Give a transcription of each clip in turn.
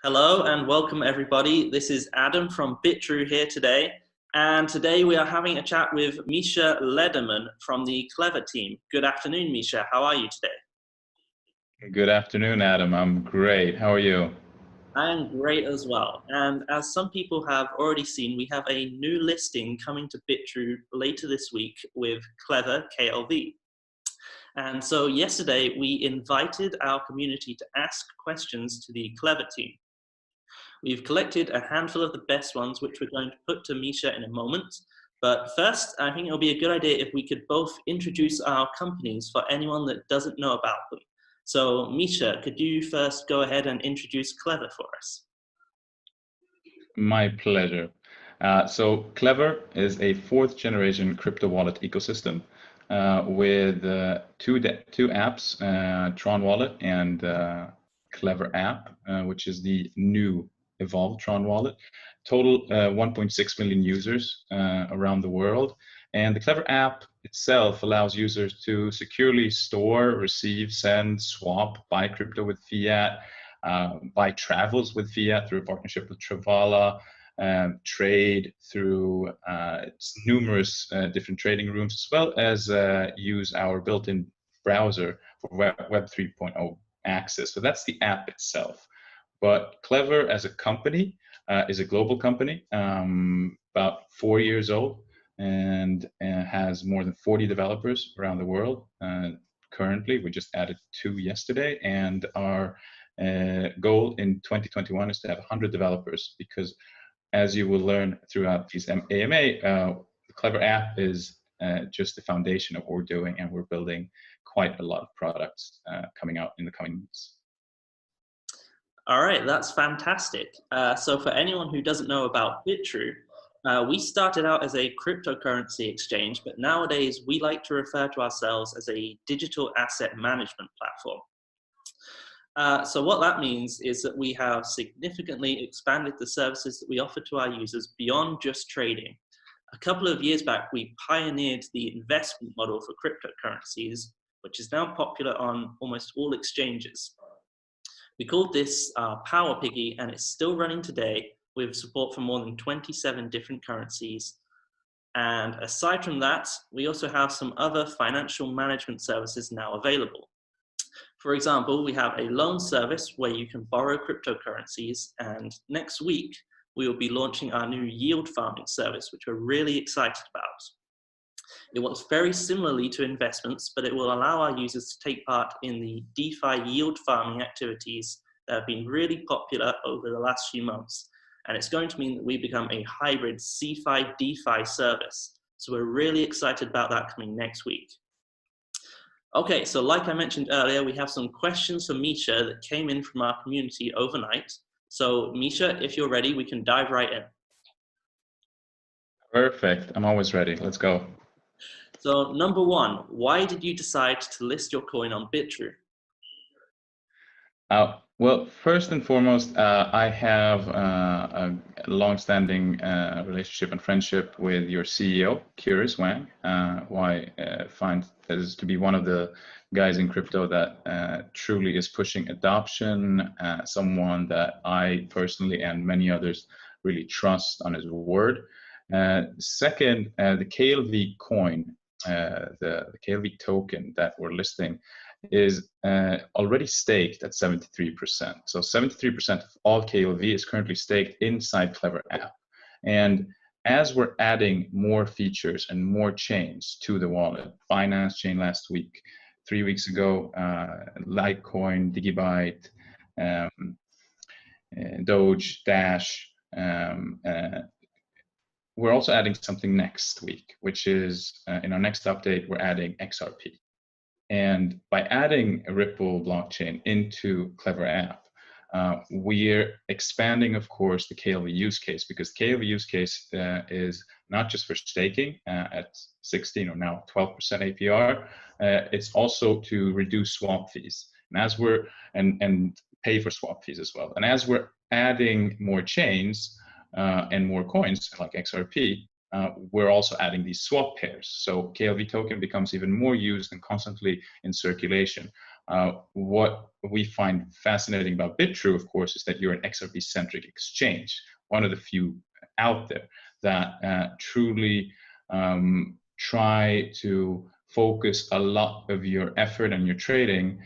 Hello and welcome everybody. This is Adam from Bitrue here today. And today we are having a chat with Misha Lederman from the Klever team. Good afternoon, Misha. How are you today? Good afternoon, Adam. I'm great. How are you? I am great as well. And as some people have already seen, we have a new listing coming to Bitrue later this week with Klever KLV. And so yesterday we invited our community to ask questions to the Klever team. We've collected a handful of the best ones, which we're going to put to Misha in a moment. But first, I think it'll be a good idea if we could both introduce our companies for anyone that doesn't know about them. So Misha, could you first go ahead and introduce Klever for us? My pleasure. So Klever is a fourth generation crypto wallet ecosystem with two apps, Tron Wallet and Klever app, which is the new evolved Tron Wallet. Total 1.6 million users around the world. And the Klever app itself allows users to securely store, receive, send, swap, buy crypto with fiat, buy travels with fiat through a partnership with Travala, trade through its numerous different trading rooms, as well as use our built-in browser for Web 3.0 access. So that's the app itself. But Klever as a company is a global company, about 4 years old, and has more than 40 developers around the world. Currently, we just added 2 yesterday, and our goal in 2021 is to have 100 developers, because as you will learn throughout these AMA, the Klever app is just the foundation of what we're doing, and we're building quite a lot of products coming out in the coming months. All right, that's fantastic. So for anyone who doesn't know about Bitrue, we started out as a cryptocurrency exchange, but nowadays we like to refer to ourselves as a digital asset management platform. So what that means is that we have significantly expanded the services that we offer to our users beyond just trading. A couple of years back, we pioneered the investment model for cryptocurrencies, which is now popular on almost all exchanges. We called this Power Piggy, and it's still running today with support for more than 27 different currencies. And aside from that, we also have some other financial management services now available. For example, we have a loan service where you can borrow cryptocurrencies, and next week we will be launching our new yield farming service, which we're really excited about. It works very similarly to investments, but it will allow our users to take part in the DeFi yield farming activities that have been really popular over the last few months. And it's going to mean that we become a hybrid CeFi DeFi service. So we're really excited about that coming next week. Okay, so like I mentioned earlier, we have some questions for Misha that came in from our community overnight. So Misha, if you're ready, we can dive right in. Perfect. I'm always ready. Let's go. So number one, why did you decide to list your coin on Bitrue? Well, first and foremost, I have a long-standing relationship and friendship with your CEO, Curious Wang, who I find as to be one of the guys in crypto that truly is pushing adoption, someone that I personally and many others really trust on his word. Second, the KLV coin, the KLV token that we're listing, is already staked at 73%. So 73% of all KLV is currently staked inside Klever app. And as we're adding more features and more chains to the wallet, Binance chain last week, 3 weeks ago, Litecoin, Digibyte, Doge, Dash, we're also adding something next week, which is in our next update, we're adding XRP. And by adding a Ripple blockchain into Klever app, we're expanding, of course, the KLV use case, because KLV use case is not just for staking at 16 or now 12% APR. It's also to reduce swap fees, and pay for swap fees as well. And as we're adding more chains and more coins like XRP, we're also adding these swap pairs. So KLV token becomes even more used and constantly in circulation. What we find fascinating about Bitrue, of course, is that you're an XRP-centric exchange, one of the few out there that truly try to focus a lot of your effort and your trading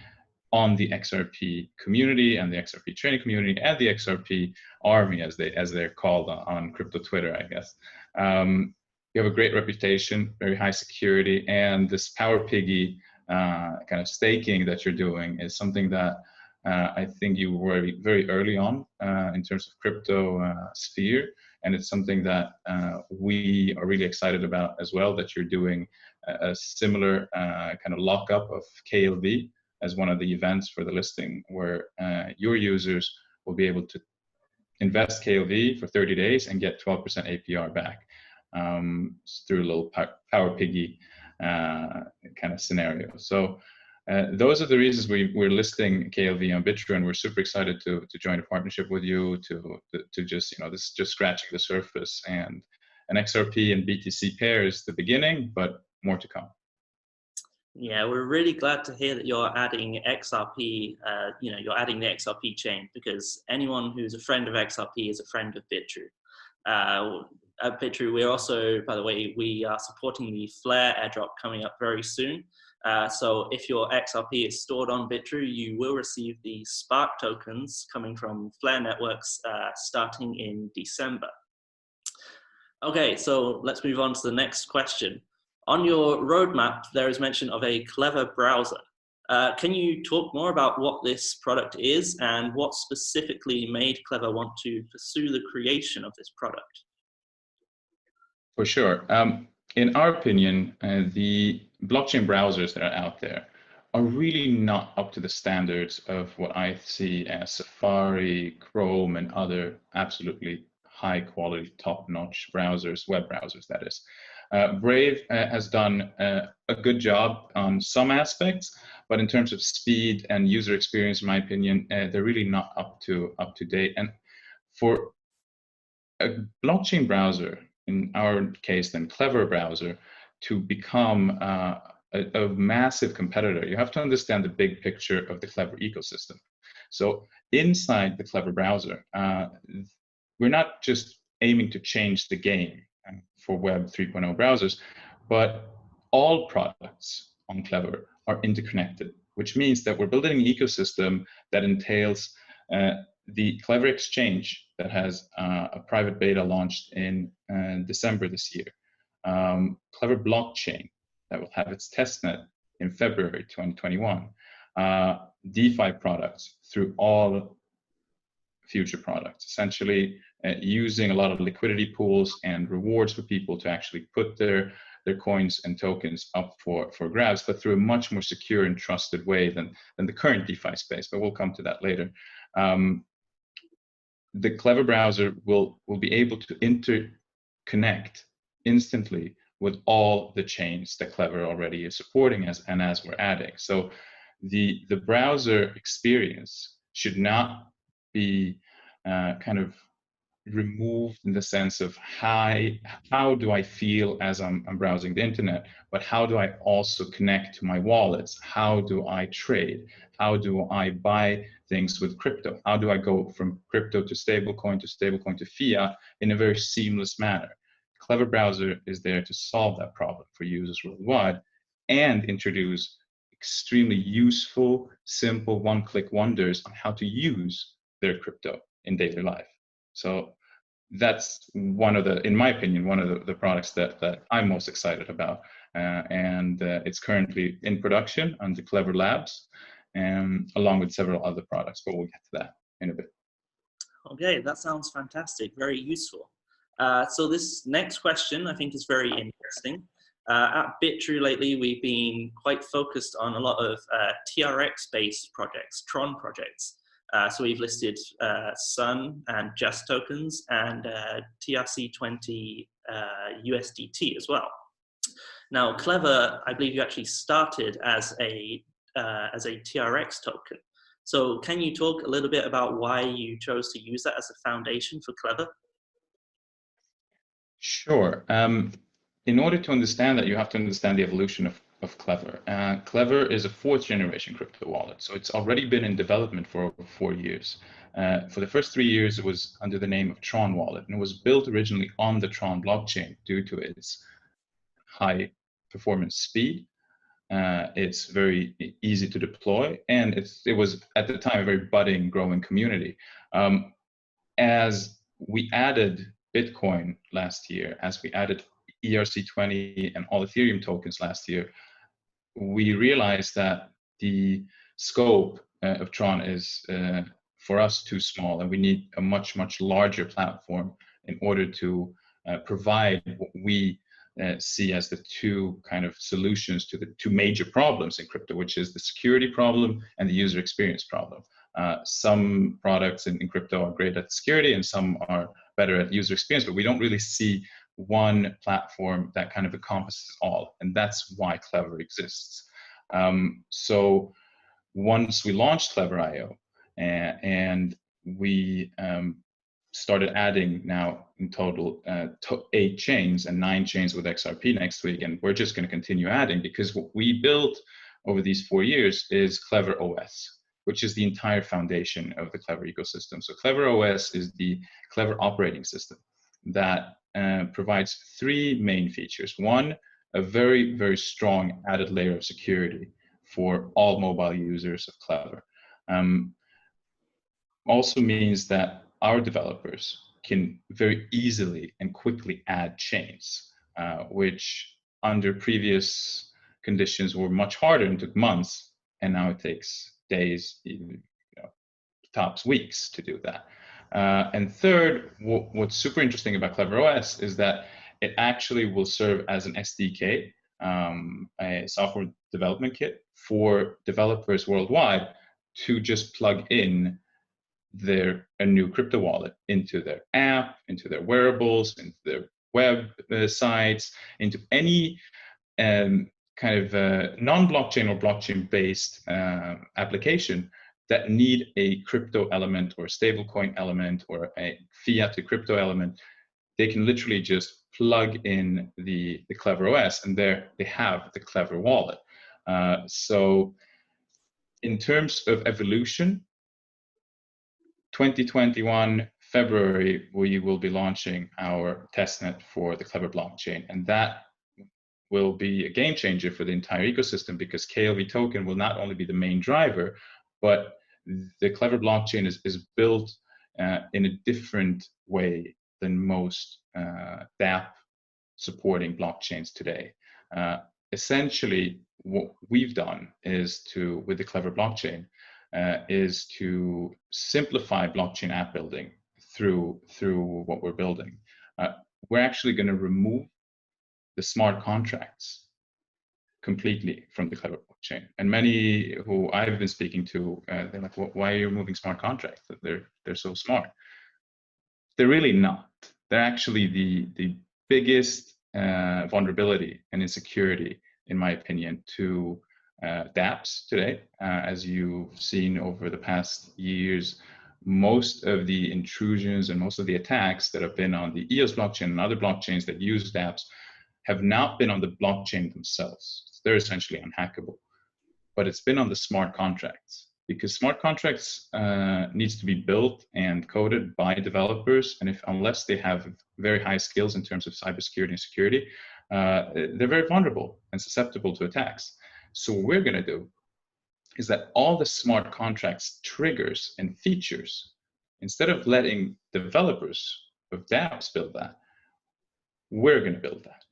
on the XRP community and the XRP trading community and the XRP army, as they're called on crypto Twitter, I guess. You have a great reputation, very high security, and this power piggy kind of staking that you're doing is something that I think you were very early on in terms of crypto sphere, and it's something that we are really excited about as well, that you're doing a similar kind of lockup of KLV as one of the events for the listing, where your users will be able to invest KLV for 30 days and get 12% APR back through a little power piggy kind of scenario. So those are the reasons we're listing KLV on Bitrue, and we're super excited to join a partnership with you to just, this is just scratching the surface, and an XRP and BTC pair is the beginning, but more to come. Yeah, we're really glad to hear that you're adding XRP, you're adding the XRP chain, because anyone who's a friend of XRP is a friend of Bitrue. At Bitrue, we're also, by the way, we are supporting the Flare airdrop coming up very soon. So if your XRP is stored on Bitrue, you will receive the Spark tokens coming from Flare networks starting in December. Okay, so let's move on to the next question. On your roadmap, there is mention of a Klever browser. Can you talk more about what this product is and what specifically made Klever want to pursue the creation of this product? For sure. In our opinion, the blockchain browsers that are out there are really not up to the standards of what I see as Safari, Chrome, and other absolutely high quality, top-notch browsers, web browsers, that is. Brave has done a good job on some aspects, but in terms of speed and user experience, in my opinion, they're really not up to date. And for a blockchain browser, in our case, then Klever browser, to become a massive competitor, you have to understand the big picture of the Klever ecosystem. So inside the Klever browser, we're not just aiming to change the game for Web 3.0 browsers, but all products on Klever are interconnected, which means that we're building an ecosystem that entails the Klever exchange that has a private beta launched in December this year, Klever blockchain that will have its testnet in February 2021, DeFi products through all future products, essentially using a lot of liquidity pools and rewards for people to actually put their coins and tokens up for grabs, but through a much more secure and trusted way than the current DeFi space, but we'll come to that later. The Klever browser will be able to interconnect instantly with all the chains that Klever already is supporting as we're adding. So the browser experience should not be kind of removed in the sense of how do I feel as I'm browsing the internet, but how do I also connect to my wallets? How do I trade? How do I buy things with crypto? How do I go from crypto to stablecoin to fiat in a very seamless manner? Klever browser is there to solve that problem for users worldwide and introduce extremely useful, simple one-click wonders on how to use their crypto in daily life. So that's one of the, in my opinion, one of the products that I'm most excited about. And it's currently in production under Klever Labs, along with several other products, but we'll get to that in a bit. Okay, that sounds fantastic, very useful. So this next question I think is very interesting. At Bitrue lately, we've been quite focused on a lot of TRX-based projects, Tron projects. So we've listed Sun and Just tokens and TRC20 USDT as well. Now, Klever, I believe you actually started as a TRX token. So can you talk a little bit about why you chose to use that as a foundation for Klever? Sure. In order to understand that, you have to understand the evolution of of Klever. Klever is a 4th generation crypto wallet, so it's already been in development for over 4 years. For the first 3 years, it was under the name of Tron Wallet, and it was built originally on the Tron blockchain due to its high performance speed. It's very easy to deploy, and it was at the time a very budding, growing community. As we added Bitcoin last year, as we added ERC20 and all Ethereum tokens last year, we realized that the scope of Tron is, for us, too small, and we need a much, much larger platform in order to provide what we see as the two kind of solutions to the two major problems in crypto, which is the security problem and the user experience problem. Some products in crypto are great at security and some are better at user experience, but we don't really see one platform that kind of encompasses all, and that's why Klever exists. So once we launched Klever.io and we started adding now in total 8 chains and 9 chains with XRP next week, and we're just going to continue adding, because what we built over these 4 years is Klever OS, which is the entire foundation of the Klever ecosystem. So Klever OS is the Klever operating system that provides 3 main features. One, a very, very strong added layer of security for all mobile users of Klever. Also means that our developers can very easily and quickly add chains, which under previous conditions were much harder and took months, and now it takes days, tops weeks to do that. And third, what's super interesting about Klever OS is that it actually will serve as an SDK, a software development kit for developers worldwide to just plug in a new crypto wallet into their app, into their wearables, into their web sites, into any kind of non-blockchain or blockchain-based application that need a crypto element or a stablecoin element or a fiat to crypto element. They can literally just plug in the Klever OS, and there they have the Klever wallet. So in terms of evolution, 2021 February, we will be launching our testnet for the Klever blockchain, and that will be a game changer for the entire ecosystem, because KLV token will not only be the main driver, but the Klever blockchain is built in a different way than most DApp supporting blockchains today. Essentially, what we've done is with the Klever blockchain, is to simplify blockchain app building through what we're building. We're actually going to remove the smart contracts completely from the Klever blockchain. And many who I've been speaking to, they're like, well, why are you removing smart contracts? They're so smart. They're really not. They're actually the biggest vulnerability and insecurity, in my opinion, to dApps today. As you've seen over the past years, most of the intrusions and most of the attacks that have been on the EOS blockchain and other blockchains that use dApps have not been on the blockchain themselves. They're essentially unhackable, but it's been on the smart contracts, because smart contracts needs to be built and coded by developers, and unless they have very high skills in terms of cybersecurity and security, they're very vulnerable and susceptible to attacks. So what we're going to do is that all the smart contracts triggers and features, instead of letting developers of dApps build that, we're going to build that.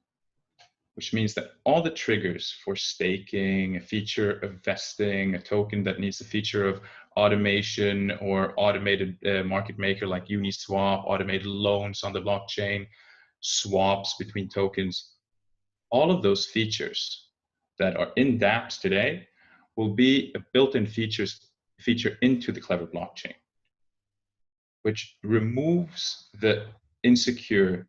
Which means that all the triggers for staking, a feature of vesting, a token that needs a feature of automation or automated market maker like Uniswap, automated loans on the blockchain, swaps between tokens, all of those features that are in dApps today will be a built-in feature into the Klever blockchain, which removes the insecure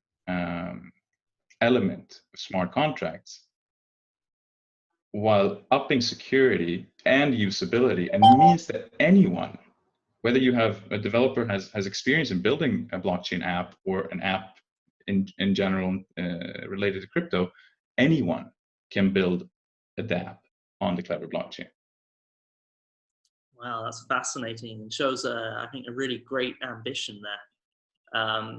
element of smart contracts while upping security and usability, and means that anyone, whether you have a developer has experience in building a blockchain app or an app in general related to crypto, anyone can build a dApp on the Klever blockchain. Wow, that's fascinating and shows, I think, a really great ambition there.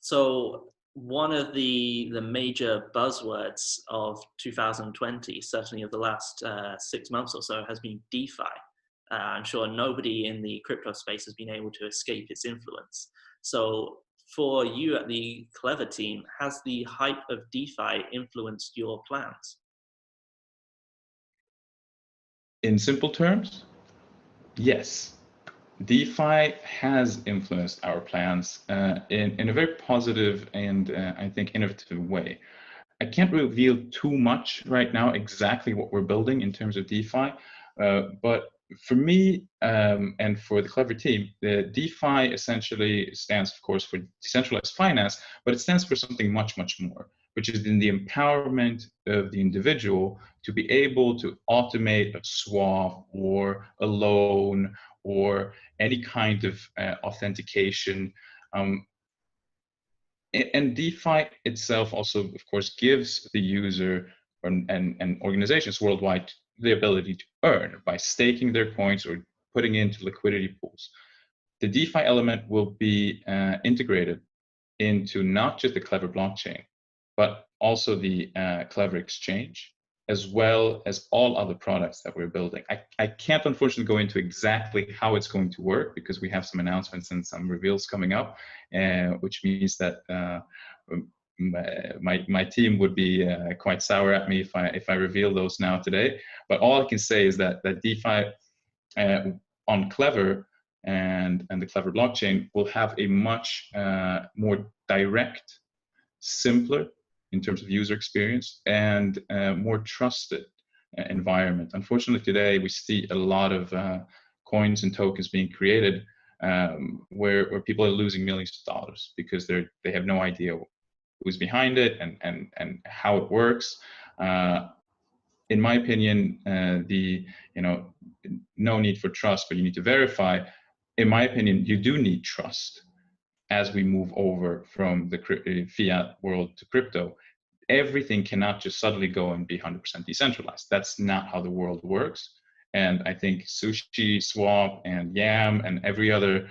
So one of the major buzzwords of 2020, certainly of the last 6 months or so, has been DeFi. I'm sure nobody in the crypto space has been able to escape its influence. So for you at the Klever team, has the hype of DeFi influenced your plans? In simple terms, yes. DeFi has influenced our plans in a very positive and I think innovative way. I can't reveal too much right now exactly what we're building in terms of DeFi, but for me and for the Klever team, the DeFi essentially stands, of course, for decentralized finance, but it stands for something much, much more, which is in the empowerment of the individual to be able to automate a swap or a loan or any kind of authentication. And DeFi itself also, of course, gives the user and organizations worldwide the ability to earn by staking their coins or putting into liquidity pools. The DeFi element will be integrated into not just the Klever blockchain, but also the Klever exchange, as well as all other products that we're building. I can't unfortunately go into exactly how it's going to work because we have some announcements and some reveals coming up, which means that my team would be quite sour at me if I reveal those now today. But all I can say is that DeFi on Klever and the Klever blockchain will have a much more direct, simpler in terms of user experience, and more trusted environment. Unfortunately, today we see a lot of coins and tokens being created where people are losing millions of dollars because they have no idea who's behind it and how it works. In my opinion, no need for trust, but you need to verify. In my opinion, you do need trust as we move over from the fiat world to crypto. Everything cannot just suddenly go and be 100% decentralized. That's not how the world works. And I think Sushi, Swap, and Yam, and every other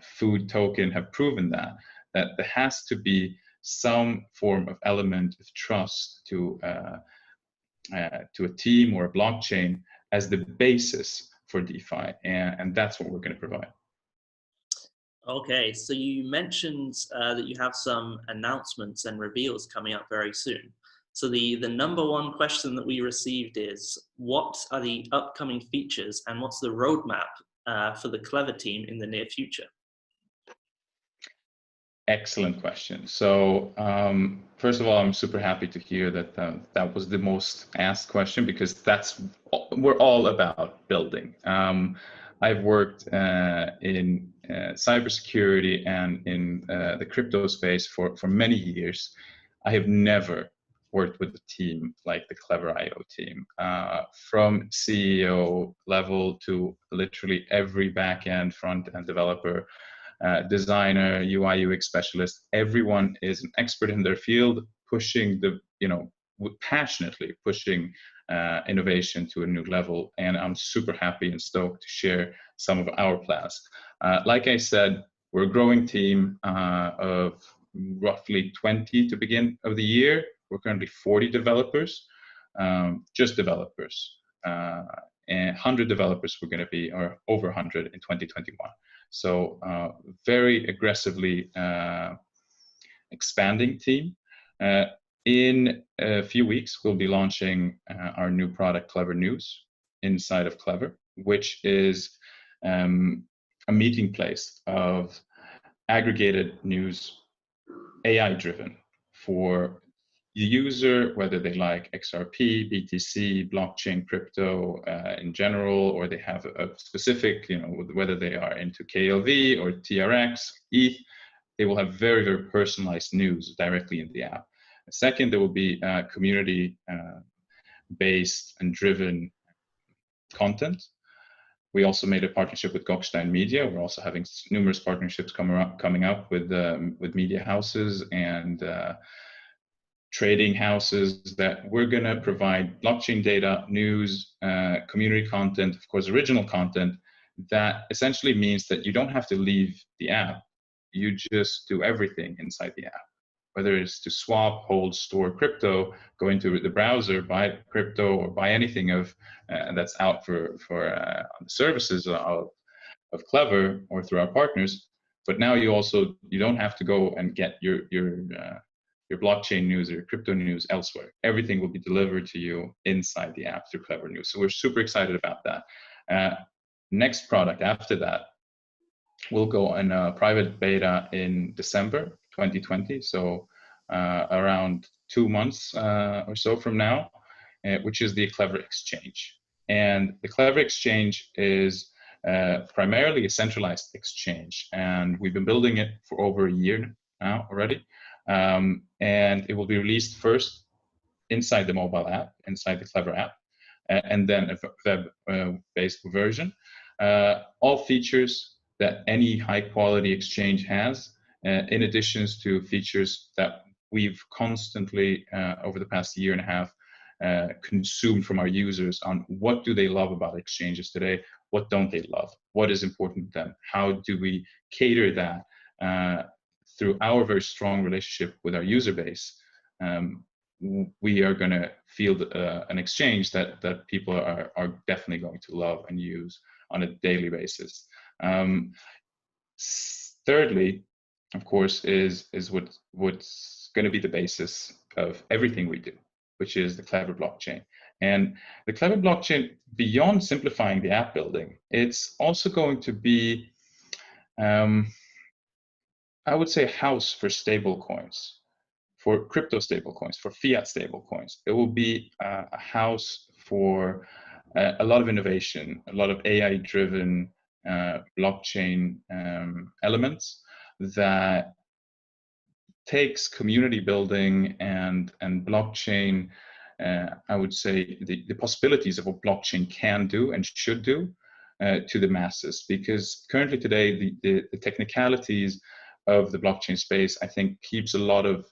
food token have proven that there has to be some form of element of trust to a team or a blockchain as the basis for DeFi, and that's what we're going to provide. Okay, so you mentioned that you have some announcements and reveals coming up very soon. So the number one question that we received is, what are the upcoming features and what's the roadmap for the Klever team in the near future? Excellent question. So first of all, I'm super happy to hear that that was the most asked question, because we're all about building. I've worked in cybersecurity and in the crypto space for many years. I have never worked with a team like the Klever IO team, from CEO level to literally every back-end, front-end developer, designer, UI UX specialist. Everyone is an expert in their field, pushing passionately pushing innovation to a new level. And I'm super happy and stoked to share some of our plans. Like I said, we're a growing team of roughly 20 to begin of the year. We're currently 40 developers, just developers. And 100 developers we're going to be, or over 100 in 2021. So very aggressively expanding team. In a few weeks, we'll be launching our new product, Klever News, inside of Klever, which is a meeting place of aggregated news, AI-driven, for the user, whether they like XRP, BTC, blockchain, crypto in general, or they have a specific, whether they are into KLV or TRX, ETH, they will have very, very personalized news directly in the app. Second, there will be community-based and driven content. We also made a partnership with Goldstein Media. We're also having numerous partnerships coming up with media houses and trading houses that we're going to provide blockchain data, news, community content, of course, original content. That essentially means that you don't have to leave the app. You just do everything inside the app, whether it's to swap, hold, store crypto, go into the browser, buy crypto, or buy anything of that's out for the services of Klever or through our partners. But now you don't have to go and get your blockchain news or your crypto news elsewhere. Everything will be delivered to you inside the app through Klever News. So we're super excited about that. Next product after that will go in a private beta in December 2020. So around 2 months or so from now, which is the Klever Exchange. And the Klever Exchange is primarily a centralized exchange, and we've been building it for over a year now already. And it will be released first inside the mobile app, inside the Klever app, and then a web-based version. All features that any high-quality exchange has, in addition to features that we've constantly, over the past year and a half, consumed from our users on what do they love about exchanges today, what don't they love, what is important to them, how do we cater that through our very strong relationship with our user base. We are going to field an exchange that people are definitely going to love and use on a daily basis. Thirdly, of course, is what's going to be the basis of everything we do, which is the Klever blockchain. And the Klever blockchain, beyond simplifying the app building, it's also going to be, I would say, a house for stable coins, for crypto stable coins, for fiat stable coins. It will be a house for a lot of innovation, a lot of AI-driven blockchain elements that takes community building and blockchain, I would say, the possibilities of what blockchain can do and should do to the masses. Because currently today, the technicalities of the blockchain space, I think, keeps a lot of,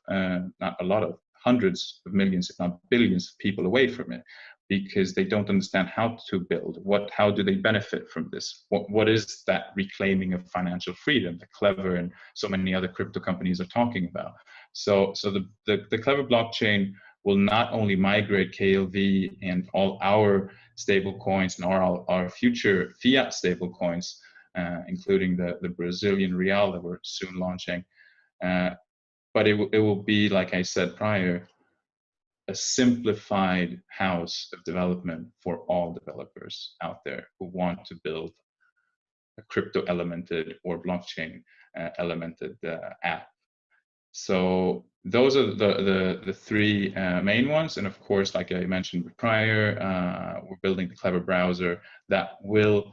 not a lot of, hundreds of millions, if not billions of people away from it, because they don't understand how to build, how do they benefit from this? What is that reclaiming of financial freedom that Klever and so many other crypto companies are talking about? So the Klever blockchain will not only migrate KLV and all our stable coins and our future fiat stable coins, including the Brazilian real that we're soon launching, but it will be, like I said prior, a simplified house of development for all developers out there who want to build a crypto elemented or blockchain elemented app. So those are the three main ones. And of course, like I mentioned prior, we're building the Klever browser that will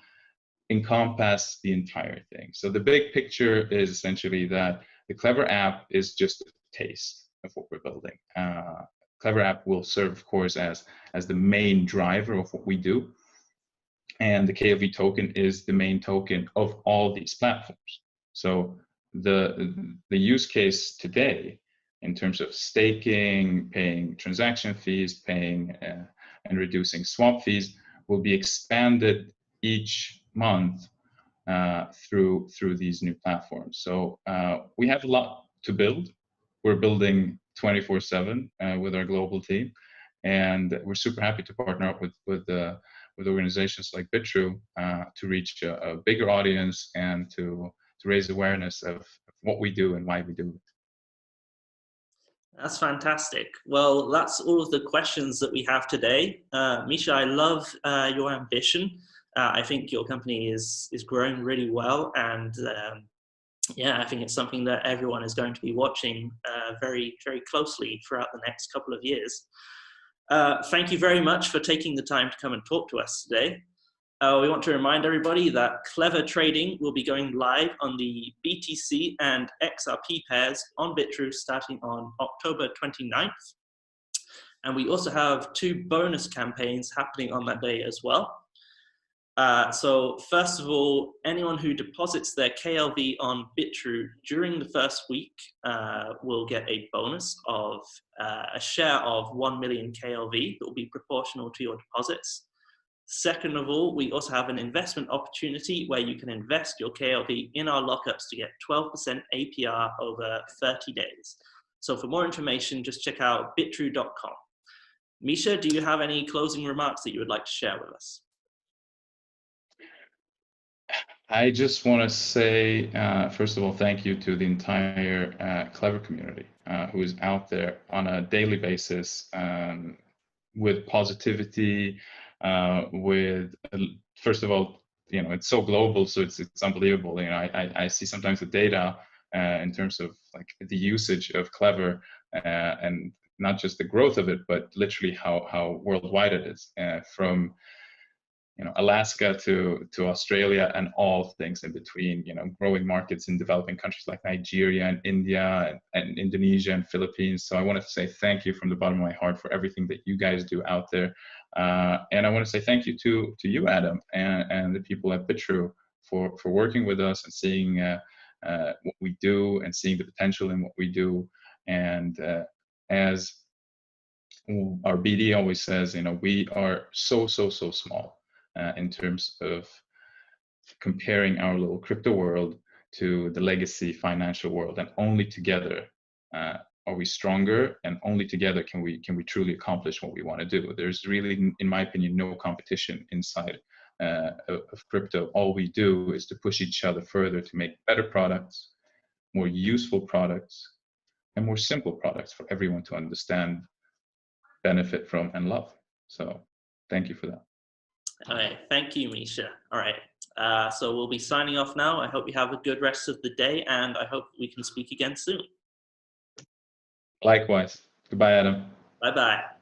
encompass the entire thing. So the big picture is essentially that the Klever app is just a taste of what we're building. Klever app will serve, of course, as the main driver of what we do. And the KLV token is the main token of all these platforms. So the use case today, in terms of staking, paying transaction fees, paying and reducing swap fees, will be expanded each month through these new platforms. So we have a lot to build. We're building 24/7 with our global team, and we're super happy to partner up with organizations like Bitrue to reach a bigger audience and to raise awareness of what we do and why we do it. That's fantastic. Well, that's all of the questions that we have today. Misha, I love your ambition. I think your company is growing really well, and yeah, I think it's something that everyone is going to be watching very, very closely throughout the next couple of years. Thank you very much for taking the time to come and talk to us today. We want to remind everybody that Klever trading will be going live on the BTC and XRP pairs on Bitrue starting on October 29th. And we also have 2 bonus campaigns happening on that day as well. So first of all, anyone who deposits their KLV on Bitrue during the first week will get a bonus of a share of 1 million KLV that will be proportional to your deposits. Second of all, we also have an investment opportunity where you can invest your KLV in our lockups to get 12% APR over 30 days. So for more information, just check out bitrue.com. Misha, do you have any closing remarks that you would like to share with us? I just want to say, first of all, thank you to the entire Klever community who is out there on a daily basis with positivity, with, first of all, you know, it's so global, so it's unbelievable. You know, I see sometimes the data in terms of like the usage of Klever and not just the growth of it, but literally how worldwide it is, from Alaska to Australia and all things in between, growing markets in developing countries like Nigeria and India and Indonesia and Philippines. So I want to say thank you from the bottom of my heart for everything that you guys do out there. And I want to say thank you to you, Adam, and the people at Bitrue for working with us and seeing what we do and seeing the potential in what we do. And as our BD always says, we are so small. In terms of comparing our little crypto world to the legacy financial world, and only together are we stronger, and only together can we truly accomplish what we want to do. There's really, in my opinion, no competition inside of crypto. All we do is to push each other further to make better products, more useful products, and more simple products for everyone to understand, benefit from, and love. So thank you for that. All right, thank you, Misha. All right, so we'll be signing off now. I hope you have a good rest of the day, and I hope we can speak again soon. Likewise. Goodbye, Adam. Bye-bye.